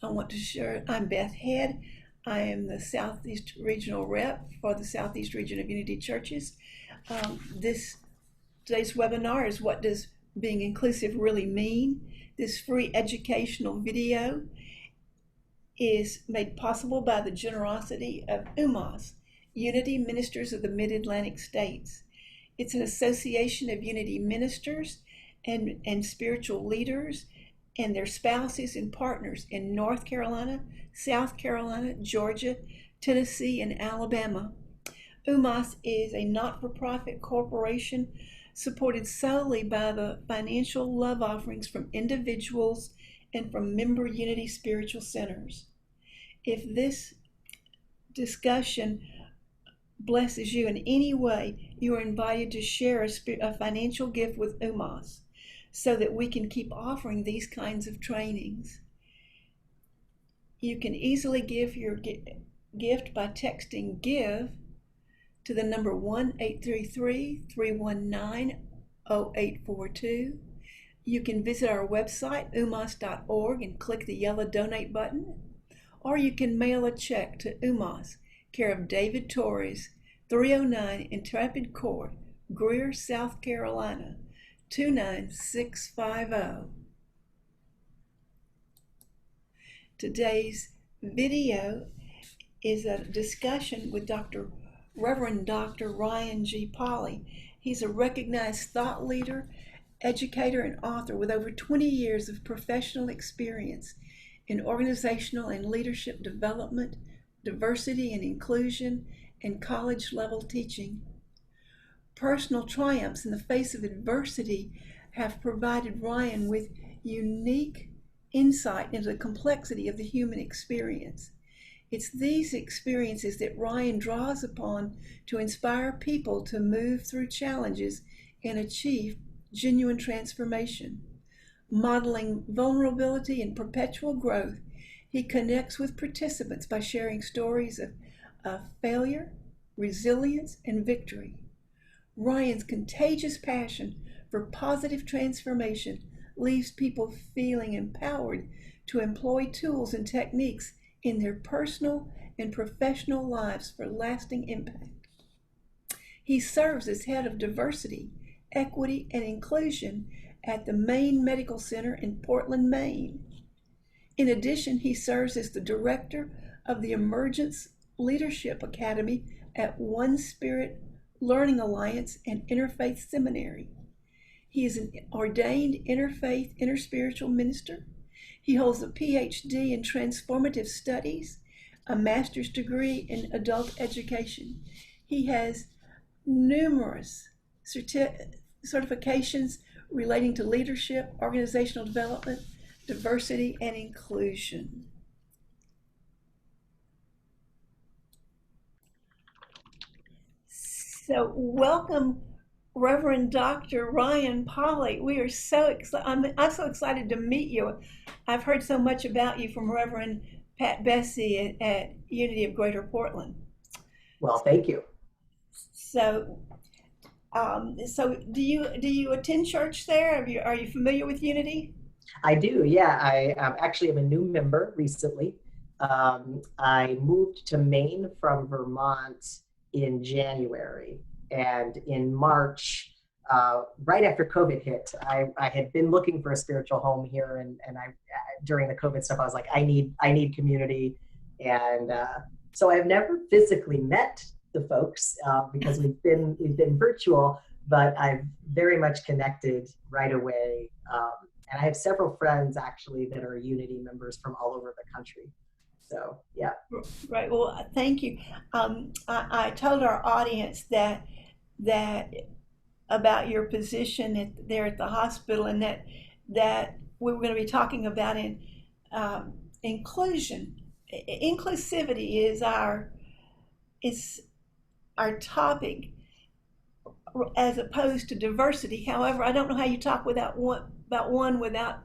I want to share, I'm Beth Head. I am the Southeast Regional Rep for the Southeast Region of Unity Churches. Today's webinar is what does being inclusive really mean? This free educational video is made possible by the generosity of UMAS, Unity Ministers of the Mid-Atlantic States. It's an association of Unity ministers and spiritual leaders and their spouses and partners in North Carolina, South Carolina, Georgia, Tennessee, and Alabama. UMAS is a not-for-profit corporation supported solely by the financial love offerings from individuals and from member Unity spiritual centers. If this discussion blesses you in any way, you are invited to share a financial gift with UMAS so that we can keep offering these kinds of trainings. You can easily give your gift by texting GIVE to the number 1-833-319-0842. You can visit our website, umas.org, and click the yellow donate button, or you can mail a check to UMAS, care of David Torres, 309 Intrepid Court, Greer, South Carolina, 29650. Today's video is a discussion with Reverend Dr. Ryan G. Pauley. He's a recognized thought leader, educator, and author with over 20 years of professional experience in organizational and leadership development, diversity and inclusion, and college-level teaching. Personal triumphs in the face of adversity have provided Ryan with unique insight into the complexity of the human experience. It's these experiences that Ryan draws upon to inspire people to move through challenges and achieve genuine transformation. Modeling vulnerability and perpetual growth, he connects with participants by sharing stories of failure, resilience, and victory. Ryan's contagious passion for positive transformation leaves people feeling empowered to employ tools and techniques in their personal and professional lives for lasting impact. He serves as head of diversity, equity, and inclusion at the Maine Medical Center in Portland, Maine. In addition, he serves as the director of the Emergence Leadership Academy at One Spirit Learning Alliance and Interfaith Seminary. He is an ordained interfaith, interspiritual minister. He holds a PhD in transformative studies, a master's degree in adult education. He has numerous certifications relating to leadership, organizational development, diversity, and inclusion. So welcome, Reverend Dr. Ryan Pauley. We are so excited. I'm so excited to meet you. I've heard so much about you from Reverend Pat Bessie at Unity of Greater Portland. Well, thank you. So do you attend church there? Are you familiar with Unity? I do, yeah. I actually am a new member recently. I moved to Maine from Vermont in January, and in March, right after COVID hit, I had been looking for a spiritual home here, and I during the COVID stuff, I was like, I need community, and so I've never physically met the folks because we've been virtual, but I've very much connected right away, and I have several friends actually that are Unity members from all over the country. So, yeah. Right. Well, thank you. I told our audience that about your position there at the hospital, and that we were going to be talking about inclusion. Inclusivity is our topic, as opposed to diversity. However, I don't know how you talk about one without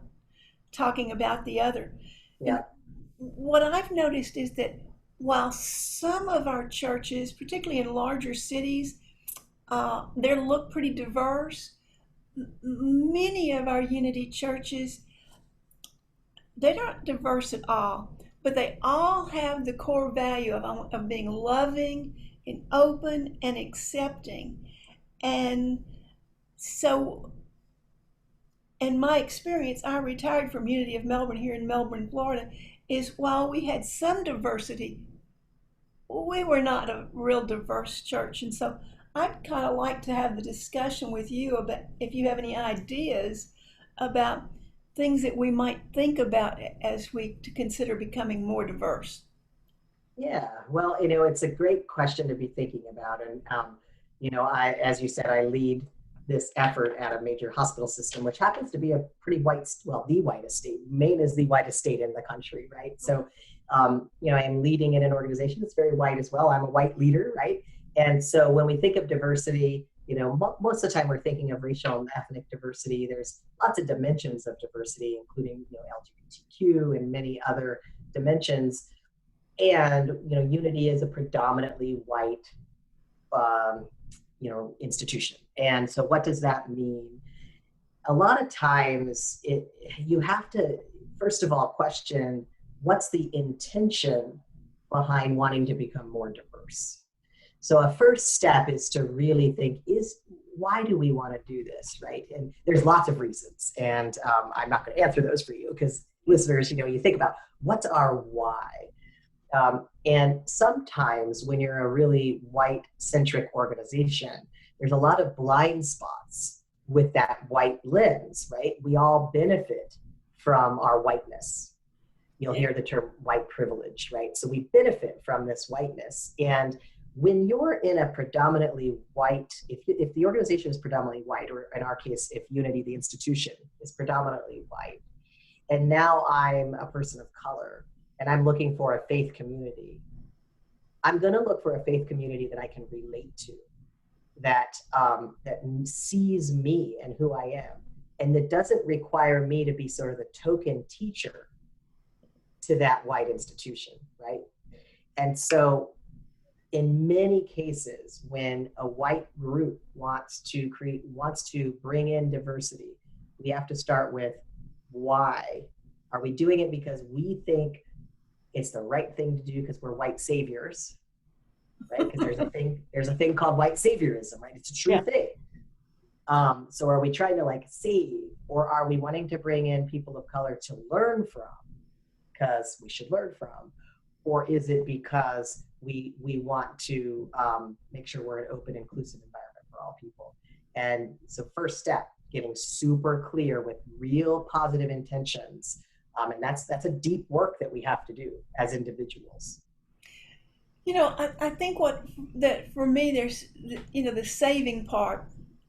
talking about the other. Yeah. And what I've noticed is that while some of our churches, particularly in larger cities, they look pretty diverse, many of our Unity churches they're not diverse at all, but they all have the core value of being loving and open and accepting. And so, in my experience, I retired from Unity of Melbourne here in Melbourne, Florida, is while we had some diversity, we were not a real diverse church. And so I'd kind of like to have the discussion with you about if you have any ideas about things that we might think about as we to consider becoming more diverse. Yeah, well, it's a great question to be thinking about. And, as you said, I lead this effort at a major hospital system, which happens to be a pretty white, well, the whitest state. Maine is the whitest state in the country, right? So, I am leading in an organization that's very white as well. I'm a white leader, right? And so when we think of diversity, most of the time we're thinking of racial and ethnic diversity. There's lots of dimensions of diversity, including, LGBTQ and many other dimensions. And Unity is a predominantly white institution. And so what does that mean? A lot of times you have to first of all question what's the intention behind wanting to become more diverse. So a first step is to really think, why do we want to do this, right? And there's lots of reasons, and I'm not going to answer those for you because listeners, you think about what's our why. And sometimes when you're a really white-centric organization, there's a lot of blind spots with that white lens, right? We all benefit from our whiteness. You'll hear the term white privilege, right? So we benefit from this whiteness. And when you're in a predominantly white, if the organization is predominantly white, or in our case, if Unity, the institution, is predominantly white, and now I'm a person of color, and I'm looking for a faith community, I'm going to look for a faith community that I can relate to, that sees me and who I am, and that doesn't require me to be sort of the token teacher to that white institution, right? And so in many cases, when a white group wants to bring in diversity, we have to start with why. Are we doing it because we think it's the right thing to do because we're white saviors, right? Because there's a thing called white saviorism, right? It's a true thing. So are we trying to save, or are we wanting to bring in people of color to learn from because we should learn from? Or is it because we want to make sure we're an open, inclusive environment for all people? And so first step, getting super clear with real positive intentions. And that's a deep work that we have to do as individuals. I think that for me, there's, the saving part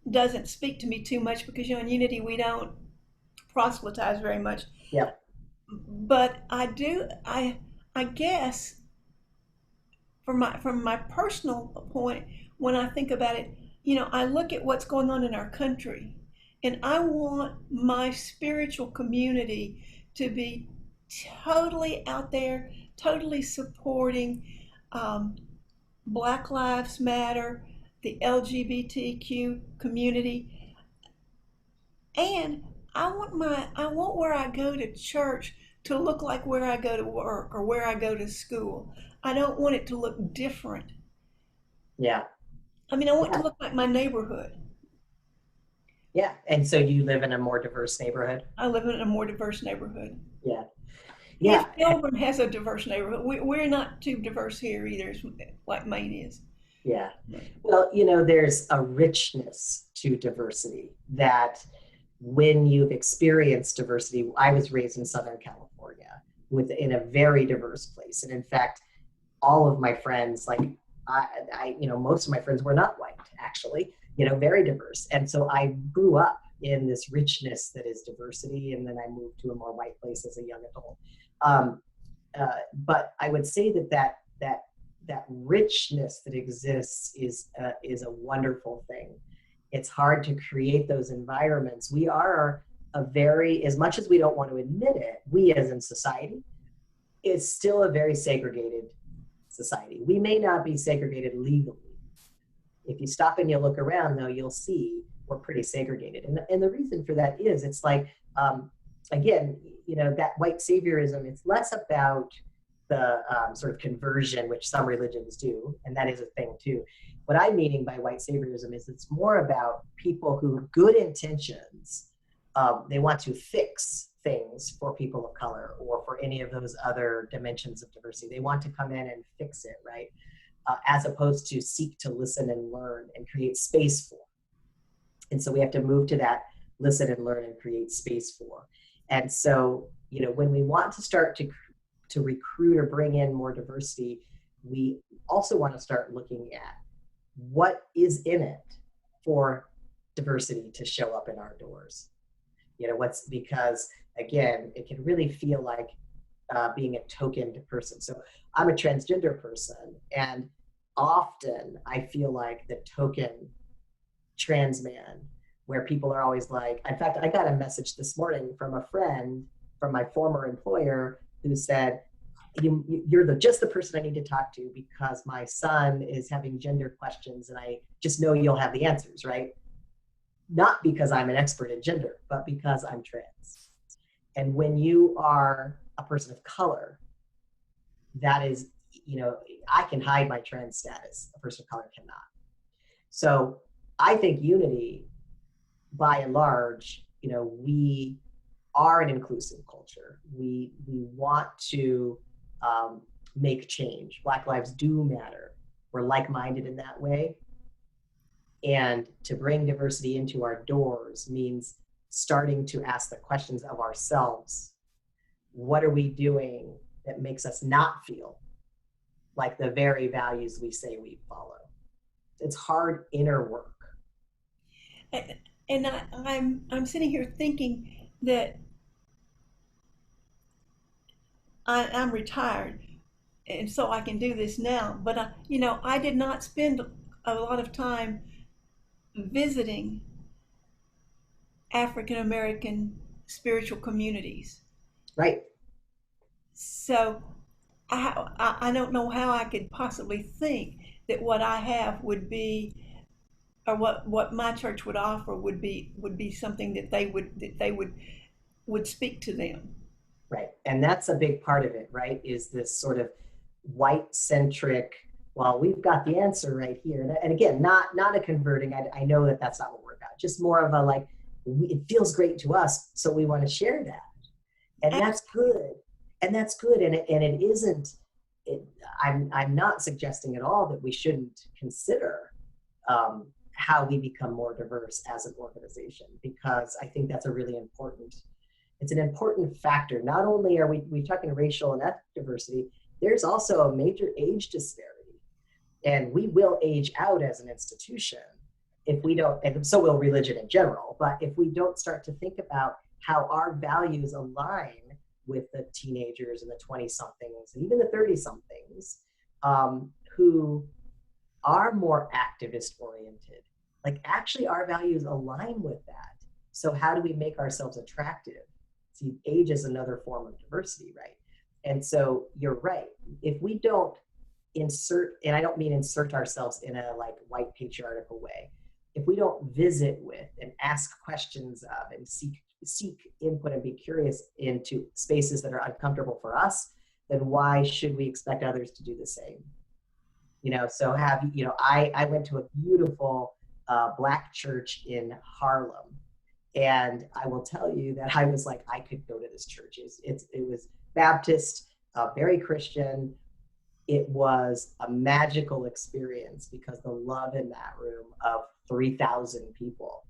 doesn't speak to me too much because, in Unity, we don't proselytize very much. Yeah. But I guess from my personal point, when I think about it, I look at what's going on in our country, and I want my spiritual community to be totally out there, totally supporting Black Lives Matter, the LGBTQ community, and I want where I go to church to look like where I go to work or where I go to school. I don't want it to look different. Yeah. I mean, I want it to look like my neighborhood. Yeah. And so you live in a more diverse neighborhood? I live in a more diverse neighborhood. Yeah. Yeah. Melbourne has a diverse neighborhood. We're not too diverse here either, like Maine is. Yeah. Well, there's a richness to diversity that when you've experienced diversity, I was raised in Southern California in a very diverse place. And in fact, all of my friends, most of my friends were not white, actually, very diverse. And so I grew up in this richness that is diversity. And then I moved to a more white place as a young adult. But I would say that richness that exists is a wonderful thing. It's hard to create those environments. We are as much as we don't want to admit it, we as in society, is still a very segregated society. We may not be segregated legally. If you stop and you look around, though, you'll see we're pretty segregated. And the reason for that is it's again, that white saviorism, it's less about the sort of conversion, which some religions do, and that is a thing too. What I'm meaning by white saviorism is it's more about people who have good intentions. They want to fix things for people of color or for any of those other dimensions of diversity. They want to come in and fix it, right? As opposed to seek to listen and learn and create space for. And so we have to move to that listen and learn and create space for. And so, when we want to start to recruit or bring in more diversity, we also want to start looking at what is in it for diversity to show up in our doors. Because again, it can really feel like being a tokened person. So I'm a transgender person, and often I feel like the token trans man, where people are always like, in fact, I got a message this morning from a friend from my former employer who said, you're just the person I need to talk to because my son is having gender questions and I just know you'll have the answers, right? Not because I'm an expert in gender, but because I'm trans. And when you are a person of color, that is, I can hide my trans status. A person of color cannot. So I think unity, by and large, we are an inclusive culture. We want to make change. Black lives do matter. We're like-minded in that way. And to bring diversity into our doors means starting to ask the questions of ourselves. What are we doing that makes us not feel like the very values we say we follow? It's hard inner work. And I'm sitting here thinking that I'm retired, and so I can do this now. But I did not spend a lot of time visiting African American spiritual communities. Right. So I don't know how I could possibly think that what I have would be, or what my church would offer would be something that they would speak to them. Right. And that's a big part of it, right? Is this sort of white centric, well, we've got the answer right here. And again, not a converting. I know that that's not what we're about. Just more of a like, it feels great to us, so we want to share that. And that's good. And that's good. And it isn't, I'm not suggesting at all that we shouldn't consider how we become more diverse as an organization, because I think that's it's an important factor. Not only are we talking racial and ethnic diversity, there's also a major age disparity. And we will age out as an institution if we don't, and so will religion in general, but if we don't start to think about how our values align with the teenagers and the 20-somethings and even the 30-somethings who are more activist oriented. Like, actually our values align with that. So how do we make ourselves attractive? See, age is another form of diversity, right? And so you're right. If we don't insert, and I don't mean insert ourselves in a like white patriarchal way, if we don't visit with and ask questions of and seek input and be curious into spaces that are uncomfortable for us, then why should we expect others to do the same? So I went to a beautiful Black church in Harlem. And I will tell you that I was like, I could go to this church. It was Baptist, very Christian. It was a magical experience because the love in that room of 3,000 people,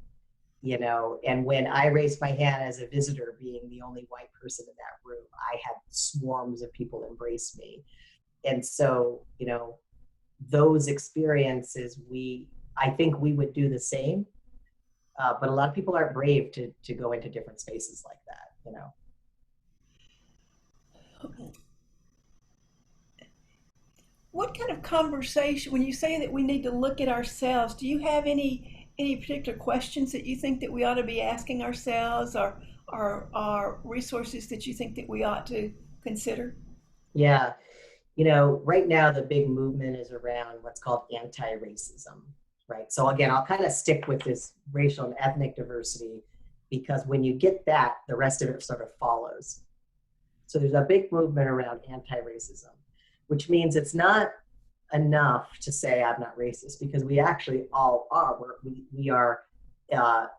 and when I raised my hand as a visitor, being the only white person in that room, I had swarms of people embrace me. And so, those experiences, I think we would do the same. But a lot of people aren't brave to go into different spaces like that, What kind of conversation, when you say that we need to look at ourselves, do you have any particular questions that you think that we ought to be asking ourselves, or resources that you think that we ought to consider? Yeah. Right now the big movement is around what's called anti-racism, right? So again, I'll kind of stick with this racial and ethnic diversity, because when you get that, the rest of it sort of follows. So there's a big movement around anti-racism, which means it's not enough to say I'm not racist, because we actually all are. We are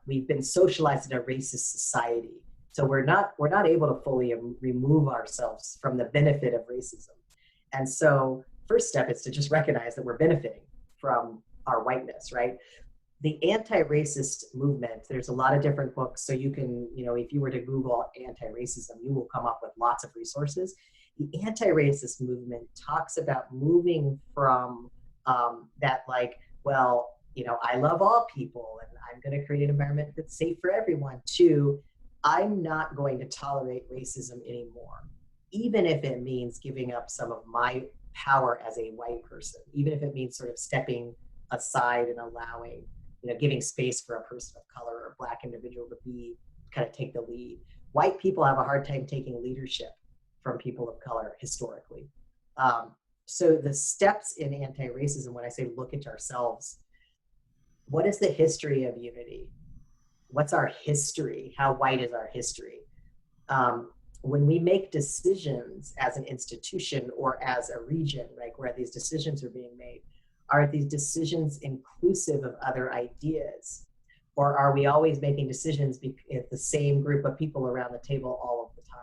we've been socialized in a racist society, so we're not able to fully remove ourselves from the benefit of racism. And so first step is to just recognize that we're benefiting from our whiteness, right? The anti-racist movement, there's a lot of different books. So you can, if you were to Google anti-racism, you will come up with lots of resources. The anti-racist movement talks about moving from that, like, well, I love all people and I'm going to create an environment that's safe for everyone, to I'm not going to tolerate racism anymore, even if it means giving up some of my power as a white person, even if it means sort of stepping aside and allowing, giving space for a person of color or a Black individual to kind of take the lead. White people have a hard time taking leadership from people of color historically. So the steps in anti-racism, when I say look at ourselves, what is the history of unity? What's our history? How white is our history? When we make decisions as an institution or as a region, like where these decisions are being made, are these decisions inclusive of other ideas? Or are we always making decisions with the same group of people around the table all of the time?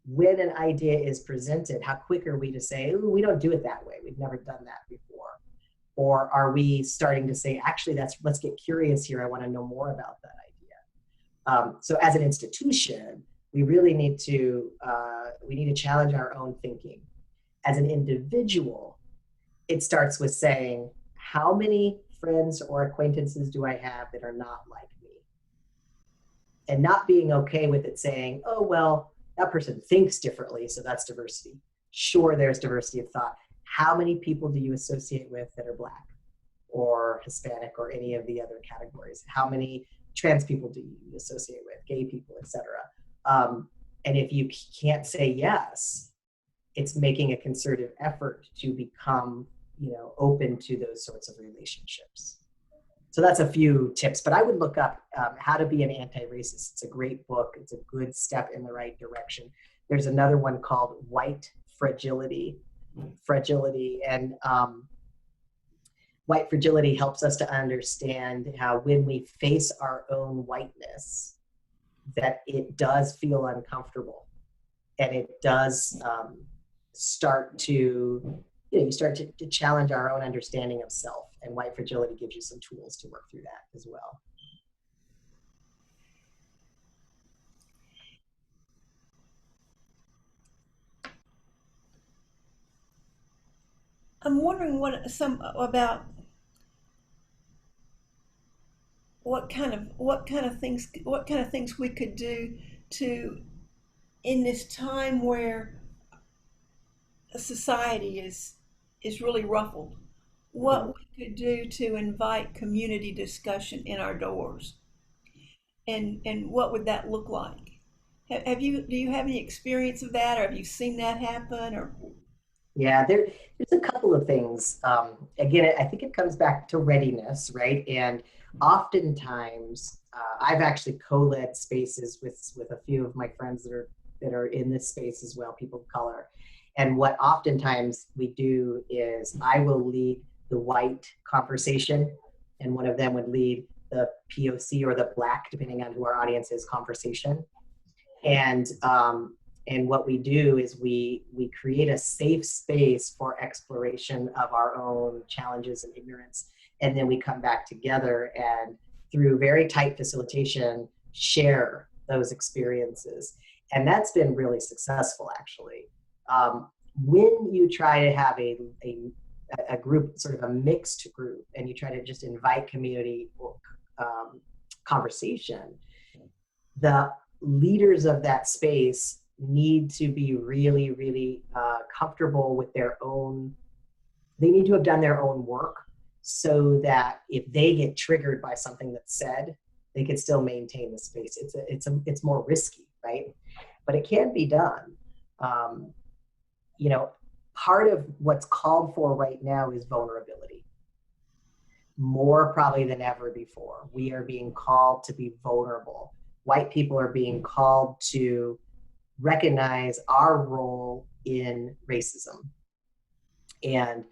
When an idea is presented, how quick are we to say, ooh, we don't do it that way, we've never done that before? Or are we starting to say, actually, let's get curious here, I want to know more about that idea? So as an institution, we really need to challenge our own thinking. As an individual, it starts with saying, how many friends or acquaintances do I have that are not like me? And not being okay with it saying, oh, well, that person thinks differently, so that's diversity. Sure, there's diversity of thought. How many people do you associate with that are Black or Hispanic or any of the other categories? How many trans people do you associate with, gay people, et cetera? And if you can't say yes, it's making a concerted effort to become, open to those sorts of relationships. So that's a few tips, but I would look up How to Be an Anti-Racist. It's a great book. It's a good step in the right direction. There's another one called White Fragility. And white fragility helps us to understand how when we face our own whiteness, that it does feel uncomfortable, and it does start to, you start to challenge our own understanding of self, and white fragility gives you some tools to work through that as well. I'm wondering what kind of things we could do to, in this time where society is really ruffled, what we could do to invite community discussion in our doors, and what would that look like? Do you have any experience of that, or have you seen that happen? Or Yeah, there's a couple of things. Again, I think it comes back to readiness, right? And oftentimes, I've actually co-led spaces with a few of my friends that are in this space as well, people of color. And what oftentimes we do is I will lead the white conversation, and one of them would lead the POC or the Black, depending on who our audience is, conversation. And what we do is we create a safe space for exploration of our own challenges and ignorance. And then we come back together and, through very tight facilitation, share those experiences. And that's been really successful, actually. When you try to have a group, sort of a mixed group, and you try to just invite community conversation, the leaders of that space need to be really, really comfortable with their own, they need to have done their own work, so that if they get triggered by something that's said, they can still maintain the space. It's more risky, right? But it can be done. Part of what's called for right now is vulnerability. More probably than ever before, we are being called to be vulnerable. White people are being called to recognize our role in racism and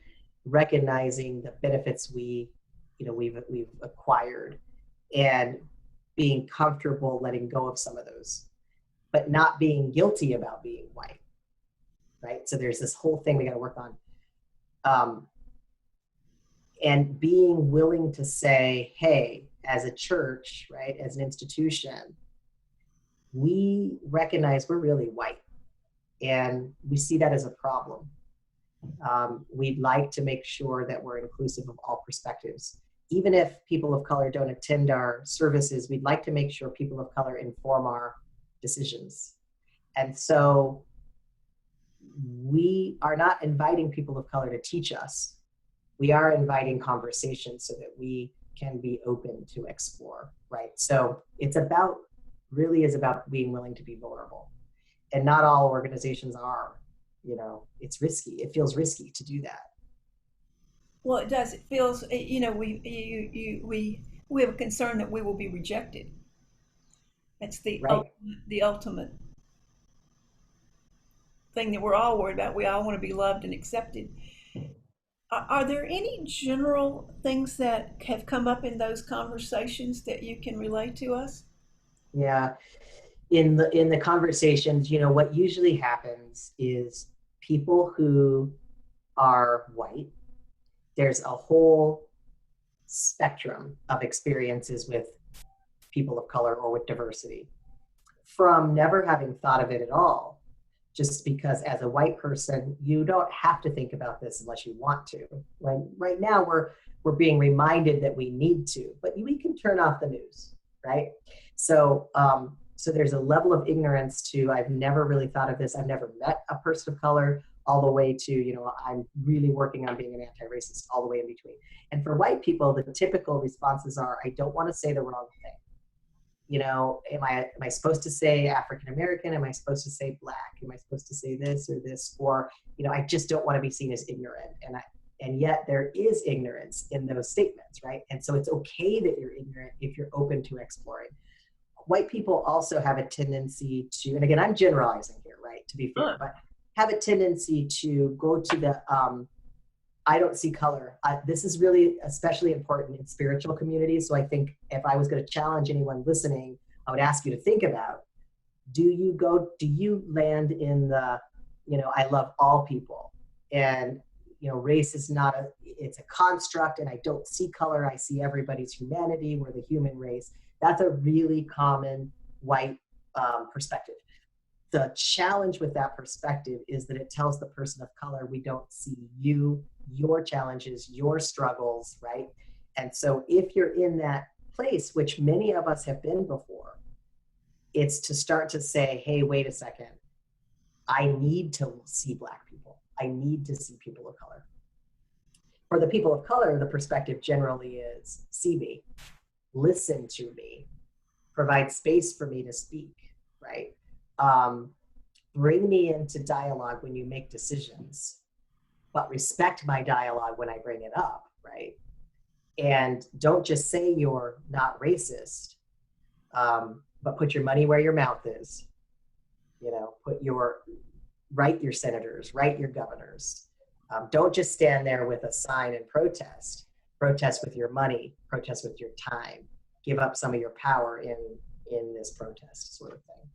recognizing the benefits we've acquired, and being comfortable letting go of some of those, but not being guilty about being white, right? So there's this whole thing we got to work on. And being willing to say, hey, as a church, right, as an institution, we recognize we're really white, and we see that as a problem. We'd like to make sure that we're inclusive of all perspectives. Even if people of color don't attend our services, we'd like to make sure people of color inform our decisions. And so we are not inviting people of color to teach us. We are inviting conversation so that we can be open to explore, right? So it's about, really is about being willing to be vulnerable. And not all organizations are, it's risky. It feels risky to do that. Well, it does. It feels, we have a concern that we will be rejected. It's Right. the ultimate thing that we're all worried about. We all want to be loved and accepted. Are there any general things that have come up in those conversations that you can relate to us? Yeah. In the conversations, what usually happens is people who are white, there's a whole spectrum of experiences with people of color or with diversity, from never having thought of it at all, just because as a white person, you don't have to think about this unless you want to. When right now we're being reminded that we need to, but we can turn off the news, right? So there's a level of ignorance to, I've never really thought of this. I've never met a person of color, all the way to, I'm really working on being an anti-racist, all the way in between. And for white people, the typical responses are, I don't want to say the wrong thing. Am I supposed to say African American? Am I supposed to say Black? Am I supposed to say this or this? Or, I just don't want to be seen as ignorant. And yet there is ignorance in those statements, right? And so it's okay that you're ignorant if you're open to exploring. White people also have a tendency to, and again, I'm generalizing here, right, to be fair, but have a tendency to go to the, I don't see color. This is really especially important in spiritual communities. So I think if I was going to challenge anyone listening, I would ask you to think about, do you land in the, I love all people, and, race is not it's a construct, and I don't see color. I see everybody's humanity. We're the human race. That's a really common white perspective. The challenge with that perspective is that it tells the person of color, we don't see you, your challenges, your struggles, right? And so if you're in that place, which many of us have been before, it's to start to say, hey, wait a second. I need to see Black people. I need to see people of color. For the people of color, the perspective generally is, see me, listen to me, provide space for me to speak, right? Bring me into dialogue when you make decisions, but respect my dialogue when I bring it up, right? And don't just say you're not racist, but put your money where your mouth is. Write your senators, write your governors. Don't just stand there with a sign and protest. Protest with your money, protest with your time. Give up some of your power in this protest, sort of thing.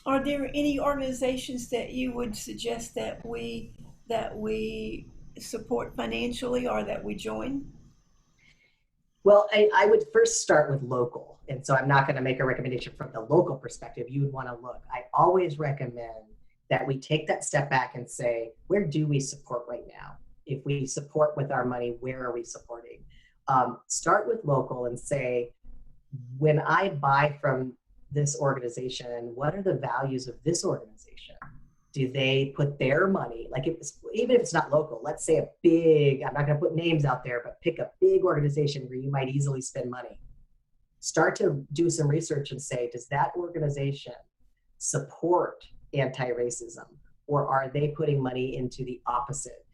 Are there any organizations that you would suggest that we support financially, or that we join? Well, I would first start with local. And so I'm not going to make a recommendation from the local perspective. You would want to look. I always recommend that we take that step back and say, where do we support right now? If we support with our money, where are we supporting? Start with local and say, when I buy from this organization, what are the values of this organization? Do they put their money, like even if it's not local, let's say a big, I'm not going to put names out there, but pick a big organization where you might easily spend money. Start to do some research and say, does that organization support anti-racism, or are they putting money into the opposite?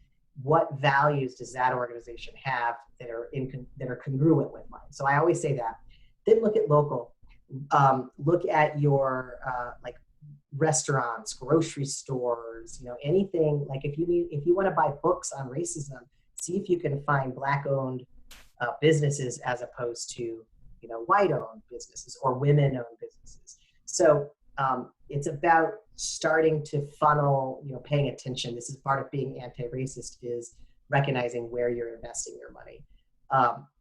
What values does that organization have that are congruent with mine? So I always say that. Then look at local. Look at your restaurants, grocery stores, anything. Like if you want to buy books on racism, see if you can find Black-owned businesses as opposed to white-owned businesses or women-owned businesses. So it's about starting to funnel, paying attention. This is part of being anti-racist, is recognizing where you're investing your money.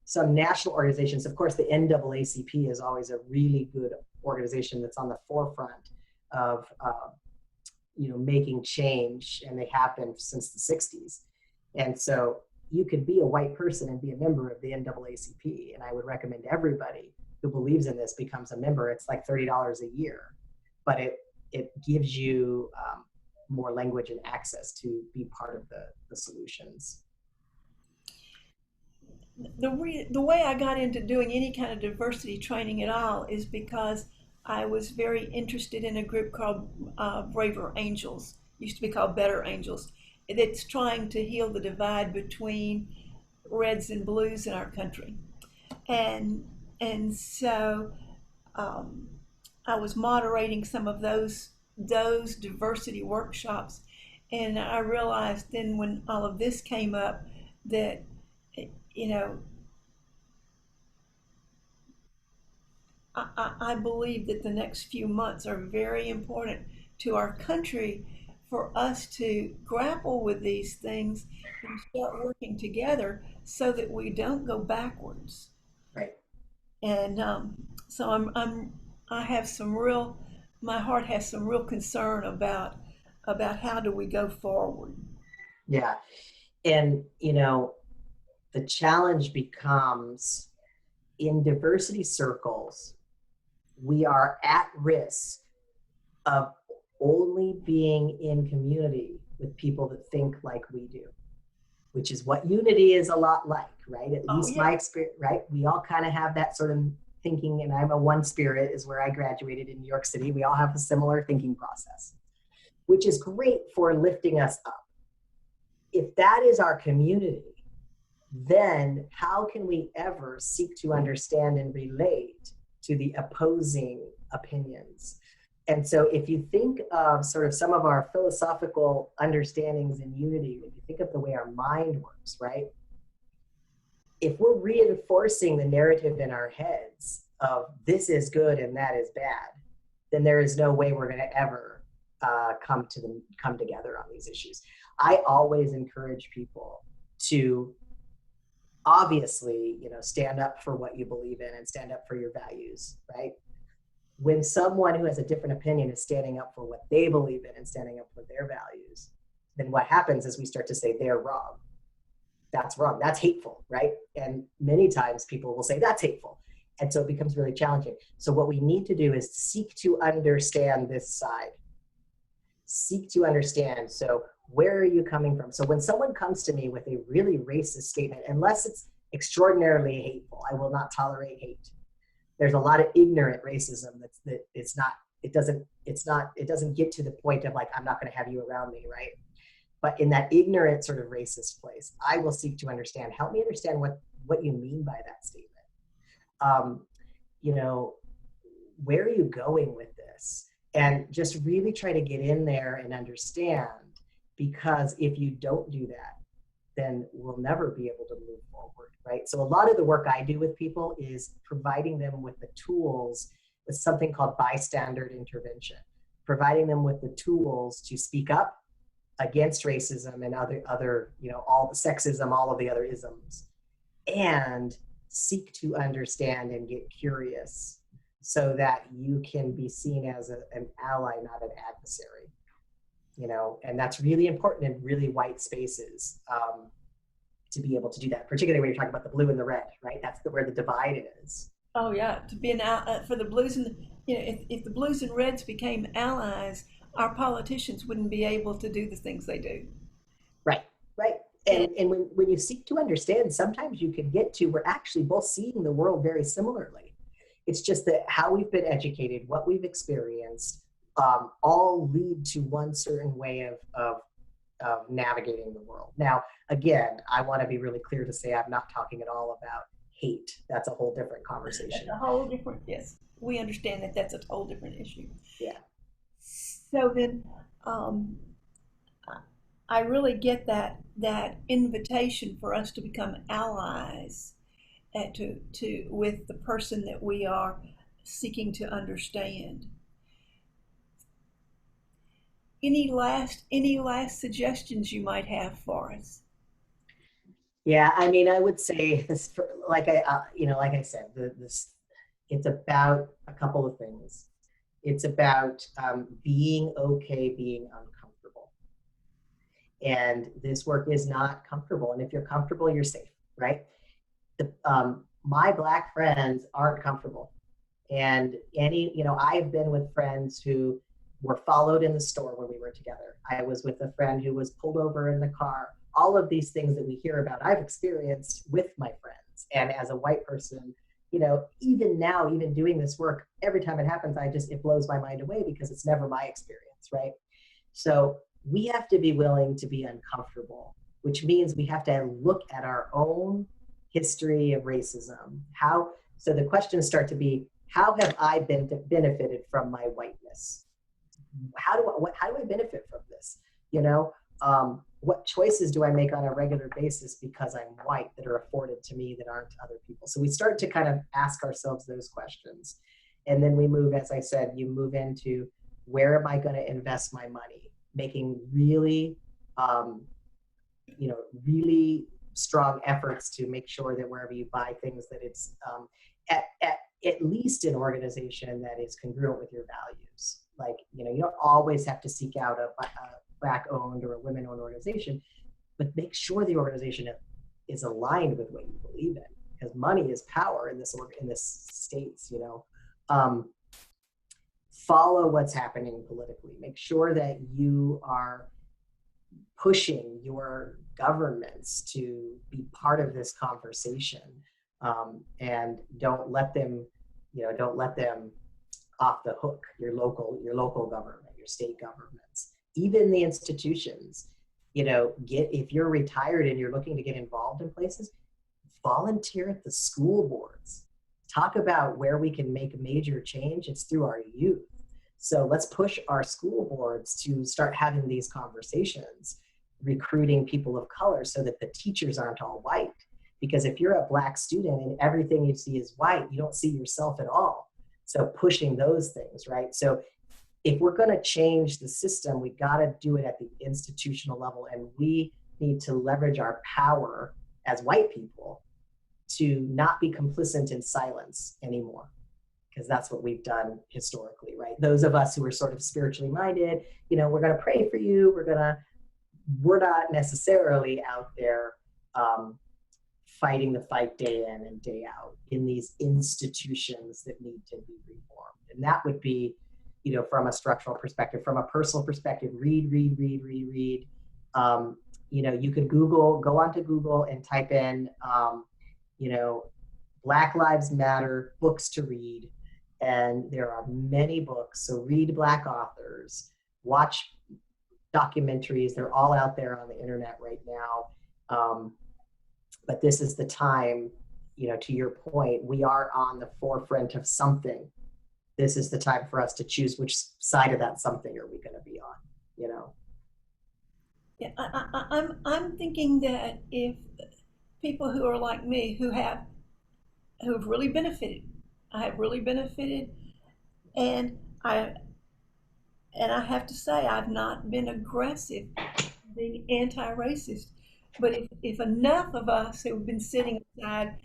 Some national organizations, of course, the NAACP is always a really good organization that's on the forefront of making change, and they have been since the 60s. And so you could be a white person and be a member of the NAACP, and I would recommend everybody who believes in this becomes a member. It's like $30 a year, but it gives you more language and access to be part of the solutions. The way I got into doing any kind of diversity training at all is because I was very interested in a group called Braver Angels, used to be called Better Angels. It's trying to heal the divide between reds and blues in our country. And so I was moderating some of those diversity workshops, and I realized then when all of this came up that you know I believe that the next few months are very important to our country for us to grapple with these things and start working together so that we don't go backwards. Right. And so I have some real, my heart has some real concern about how do we go forward. Yeah. And, the challenge becomes in diversity circles, we are at risk of only being in community with people that think like we do, which is what unity is a lot like, right? At least Yeah. my experience, right? We all kind of have that sort of thinking, and I'm a one spirit is where I graduated in New York City. We all have a similar thinking process, which is great for lifting us up. If that is our community, then how can we ever seek to understand and relate to the opposing opinions? And so if you think of sort of some of our philosophical understandings in unity, when you think of the way our mind works, right? If we're reinforcing the narrative in our heads of this is good and that is bad, then there is no way we're going to ever come together on these issues. I always encourage people to obviously, stand up for what you believe in and stand up for your values, right? When someone who has a different opinion is standing up for what they believe in and standing up for their values, then what happens is we start to say they're wrong. That's wrong. That's hateful, right? And many times people will say that's hateful. And so it becomes really challenging. So what we need to do is seek to understand this side. Seek to understand. So where are you coming from? So when someone comes to me with a really racist statement, unless it's extraordinarily hateful, I will not tolerate hate. There's a lot of ignorant racism it doesn't get to the point of like, I'm not going to have you around me, right? But in that ignorant sort of racist place, I will seek to understand. Help me understand what you mean by that statement. Where are you going with this? And just really try to get in there and understand, because if you don't do that, then we'll never be able to move forward, right? So a lot of the work I do with people is providing them with the tools with something called bystander intervention, providing them with the tools to speak up against racism and other all the sexism, all of the other isms, and seek to understand and get curious so that you can be seen as an ally, not an adversary. And that's really important in really white spaces to be able to do that, particularly when you're talking about the blue and the red, right? That's where the divide is. Oh yeah, to be an for the blues and if the blues and reds became allies, our politicians wouldn't be able to do the things they do. Right. And when you seek to understand, sometimes you can get to, we're actually both seeing the world very similarly. It's just that how we've been educated, what we've experienced, all lead to one certain way of navigating the world. Now, again, I want to be really clear to say I'm not talking at all about hate. That's a whole different conversation. That's a whole different, yes. We understand that that's a whole different issue. Yeah. So then, I really get that invitation for us to become allies to with the person that we are seeking to understand. Any last suggestions you might have for us? Yeah, I mean, I would say this, like I said, this, it's about a couple of things. It's about being okay, being uncomfortable. And this work is not comfortable. And if you're comfortable, you're safe, right? My Black friends aren't comfortable. And I've been with friends who were followed in the store when we were together. I was with a friend who was pulled over in the car. All of these things that we hear about, I've experienced with my friends. And as a white person, even now, even doing this work, every time it happens, it blows my mind away because it's never my experience, right? So we have to be willing to be uncomfortable, which means we have to look at our own history of racism. So the questions start to be, how have I been benefited from my whiteness? How do I benefit from this? What choices do I make on a regular basis because I'm white that are afforded to me that aren't to other people? So we start to kind of ask ourselves those questions. And then we move, as I said, you move into, where am I going to invest my money? Making really, really strong efforts to make sure that wherever you buy things, that it's at least an organization that is congruent with your values. Like, you don't always have to seek out a Black-owned or a women-owned organization, but make sure the organization is aligned with what you believe in, because money is power in this states. Follow what's happening politically. Make sure that you are pushing your governments to be part of this conversation, and don't let them off the hook. Your local government, your state governments, even the institutions. If you're retired and you're looking to get involved in places, volunteer at the school boards. Talk about where we can make major change. It's through our youth. So let's push our school boards to start having these conversations, recruiting people of color so that the teachers aren't all white. Because if you're a Black student and everything you see is white, you don't see yourself at all. So pushing those things, right? So if we're going to change the system, we got to do it at the institutional level, and we need to leverage our power as white people to not be complicit in silence anymore, because that's what we've done historically, right? Those of us who are sort of spiritually minded, we're going to pray for you. We're not necessarily out there fighting the fight day in and day out in these institutions that need to be reformed. And that would be, from a structural perspective. From a personal perspective, read. You could go onto Google and type in, Black Lives Matter books to read. And there are many books. So read Black authors, watch documentaries. They're all out there on the internet right now. But this is the time, to your point, we are on the forefront of something. This is the time for us to choose which side of that something are we going to be on, Yeah, I'm thinking that if people who are like me, who have really benefited, I have really benefited, and I have to say I've not been aggressive, being anti-racist, but if enough of us who've been sitting aside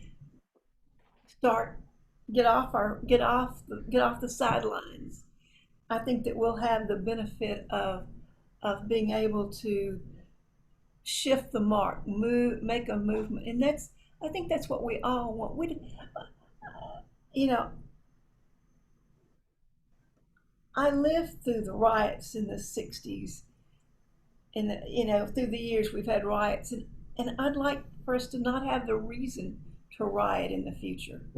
start get off the sidelines, I think that we'll have the benefit of being able to shift the mark, make a movement, and I think that's what we all want. You know, I lived through the riots in the '60s, and through the years we've had riots, and I'd like for us to not have the reason to riot in the future.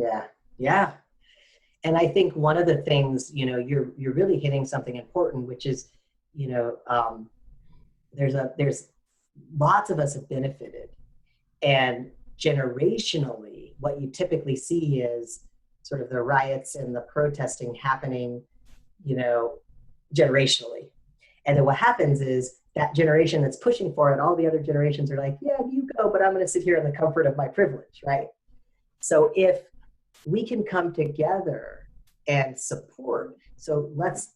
Yeah. And I think one of the things, you're really hitting something important, which is, there's lots of us have benefited, and generationally, what you typically see is sort of the riots and the protesting happening, generationally. And then what happens is that generation that's pushing for it, all the other generations are like, yeah, you go, but I'm going to sit here in the comfort of my privilege, right? So if we can come together and support, so let's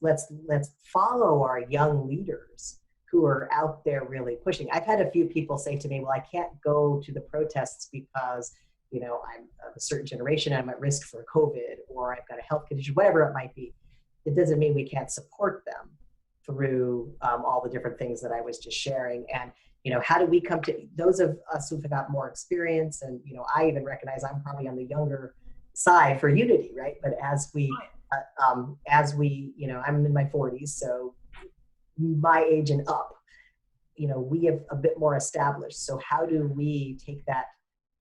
follow our young leaders who are out there really pushing. I've had a few people say to me, well, I can't go to the protests because, you know, I'm of a certain generation, I'm at risk for COVID, or I've got a health condition, whatever it might be. It doesn't mean we can't support them through all the different things that I was just sharing. And, you know, how do we come to those of us who've got more experience? And, you know, I even recognize I'm probably on the younger side for unity, right? But as we, you know, I'm in my 40s, so my age and up, you know, we have a bit more established. So how do we take that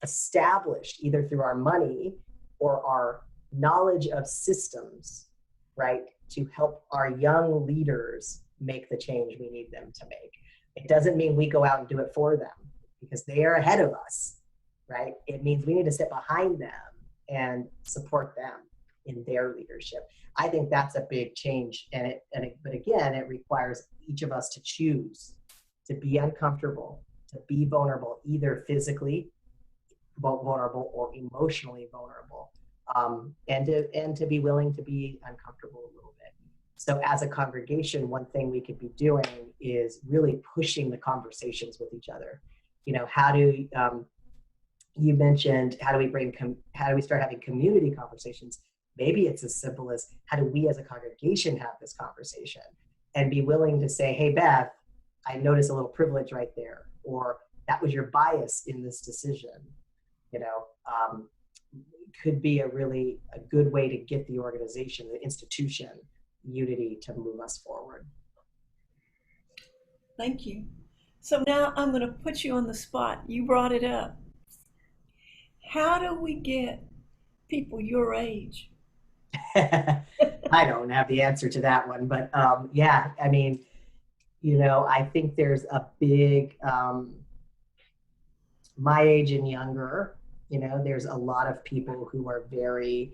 established either through our money or our knowledge of systems, right, to help our young leaders make the change we need them to make? It doesn't mean we go out and do it for them because they are ahead of us, right? It means we need to sit behind them and support them in their leadership. I think that's a big change. But again, it requires each of us to choose to be uncomfortable, to be vulnerable, either physically vulnerable or emotionally vulnerable, and to be willing to be uncomfortable a little bit. So as a congregation, one thing we could be doing is really pushing the conversations with each other. You know, how do you mentioned how do we start having community conversations? Maybe it's as simple as how do we as a congregation have this conversation and be willing to say, hey, Beth, I notice a little privilege right there, or that was your bias in this decision. You know, could be a good way to get the organization, the institution, unity to move us forward. Thank you. So now I'm going to put you on the spot. You brought it up. How do we get people your age? I don't have the answer to that one, but yeah, I mean, you know, I think there's a big, my age and younger, you know, there's a lot of people who are very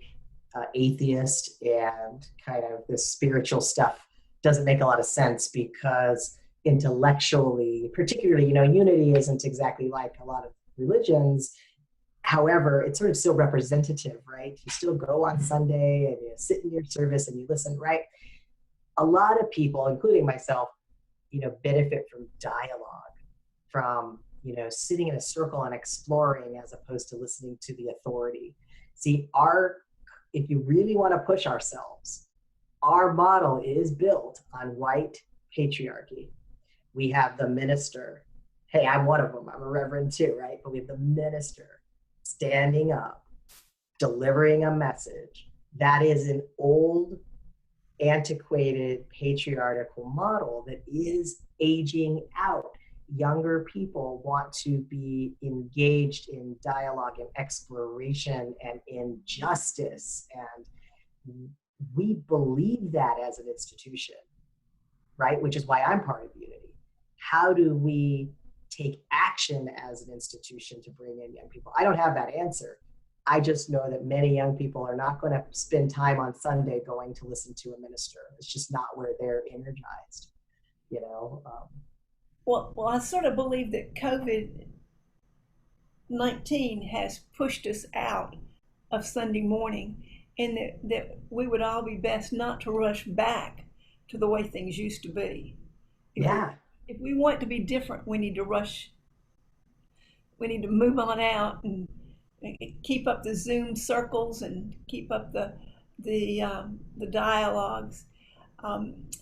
atheist, and kind of this spiritual stuff doesn't make a lot of sense because intellectually, particularly, you know, unity isn't exactly like a lot of religions. However, it's sort of still representative, right? You still go on Sunday and you sit in your service and you listen, right? A lot of people, including myself, you know, benefit from dialogue, from, you know, sitting in a circle and exploring as opposed to listening to the authority. See, if you really want to push ourselves, our model is built on white patriarchy. We have the minister. Hey, I'm one of them. I'm a reverend too, right? But we have the minister standing up, delivering a message. That is an old, antiquated, patriarchal model that is aging out. Younger people want to be engaged in dialogue and exploration and in justice. And we believe that as an institution, right? Which is why I'm part of Unity. How do we take action as an institution to bring in young people? I don't have that answer. I just know that many young people are not going to spend time on Sunday going to listen to a minister. It's just not where they're energized, you know? Well, I sort of believe that COVID-19 has pushed us out of Sunday morning, and that we would all be best not to rush back to the way things used to be. If we want to be different, we need to move on out and keep up the Zoom circles and keep up the dialogues.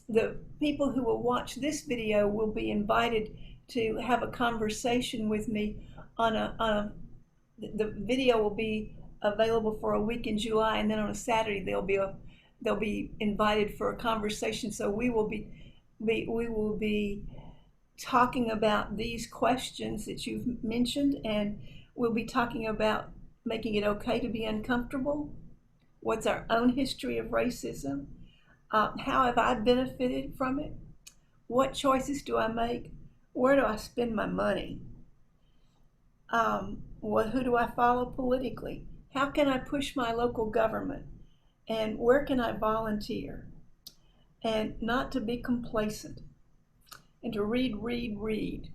The people who will watch this video will be invited to have a conversation with me the video will be available for a week in July, and then on a Saturday they'll be invited for a conversation. So we will be talking about these questions that you've mentioned, and we'll be talking about making it okay to be uncomfortable. What's our own history of racism? How have I benefited from it? What choices do I make? Where do I spend my money? Who do I follow politically? How can I push my local government? And where can I volunteer? And not to be complacent. and to read, read, read.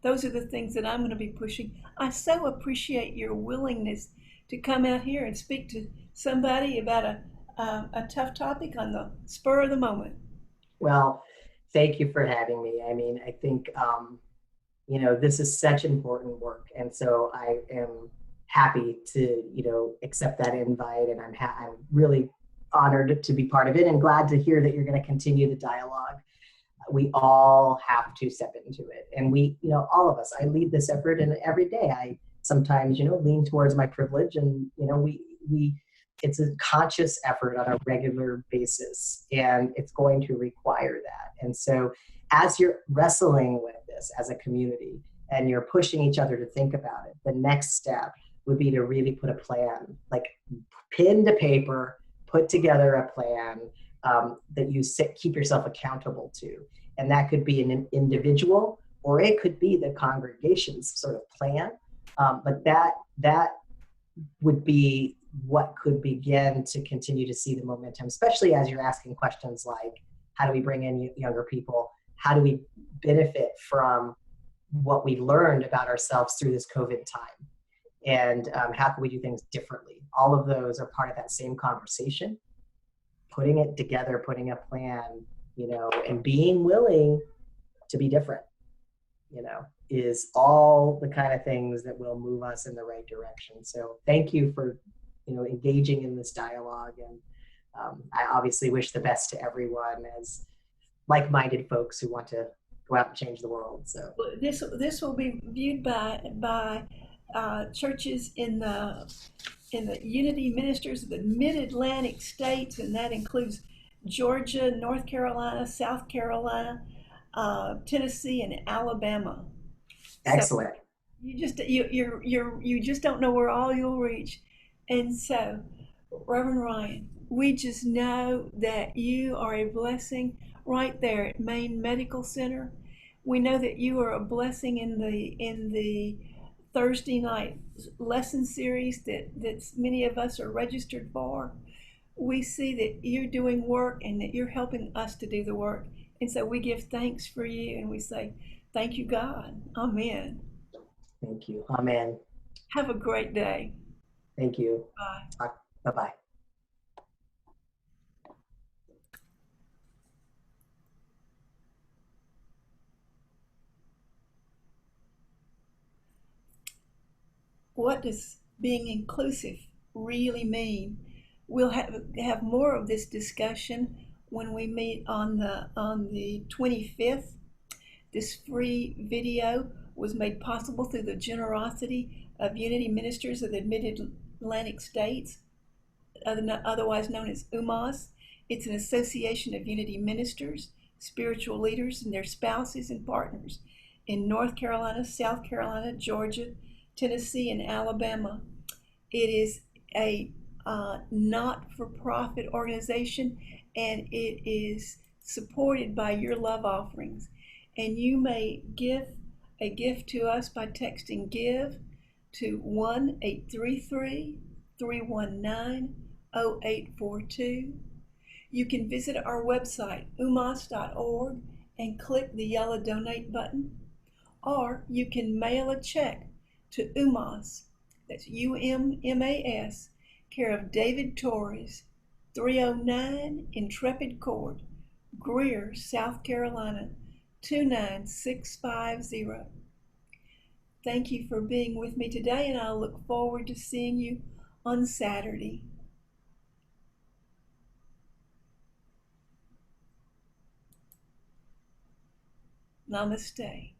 Those are the things that I'm going to be pushing. I so appreciate your willingness to come out here and speak to somebody about a tough topic on the spur of the moment. Well, thank you for having me. I mean, I think, this is such important work. And so I am happy to, accept that invite. And I'm really honored to be part of it and glad to hear that you're going to continue the dialogue. We all have to step into it. And all of us, I lead this effort, and every day I sometimes, lean towards my privilege, and, it's a conscious effort on a regular basis, and it's going to require that. And so as you're wrestling with this as a community and you're pushing each other to think about it, the next step would be to really put a plan, like pen to paper, put together a plan that you keep yourself accountable to. And that could be an individual, or it could be the congregation's sort of plan. But that would be what could begin to continue to see the momentum, especially as you're asking questions like, how do we bring in younger people? How do we benefit from what we learned about ourselves through this COVID time? And how can we do things differently? All of those are part of that same conversation. Putting it together, putting a plan, and being willing to be different, is all the kind of things that will move us in the right direction. So thank you for, engaging in this dialogue. And I obviously wish the best to everyone as like-minded folks who want to go out and change the world. So this will be viewed by churches in the Unity Ministers of the Mid-Atlantic states, and that includes Georgia, North Carolina, South Carolina, Tennessee, and Alabama. Excellent. So you just don't know where all you'll reach. And so, Reverend Ryan, we just know that you are a blessing right there at Maine Medical Center. We know that you are a blessing in the Thursday night lesson series that many of us are registered for. We see that you're doing work and that you're helping us to do the work. And so we give thanks for you, and we say, thank you, God. Amen. Thank you. Amen. Have a great day. Thank you. Bye. Bye-bye. What does being inclusive really mean? We'll have more of this discussion when we meet on the 25th. This free video was made possible through the generosity of Unity Ministers of the Mid-Atlantic States, otherwise known as UMAS. It's an association of Unity ministers, spiritual leaders, and their spouses and partners in North Carolina, South Carolina, Georgia, Tennessee, and Alabama. It is a not-for-profit organization, and it is supported by your love offerings. And you may give a gift to us by texting GIVE to 1-833-319-0842. You can visit our website, umas.org, and click the yellow donate button. Or you can mail a check to UMAS, that's UMMAS, care of David Torres, 309 Intrepid Court, Greer, South Carolina, 29650. Thank you for being with me today, and I'll look forward to seeing you on Saturday. Namaste.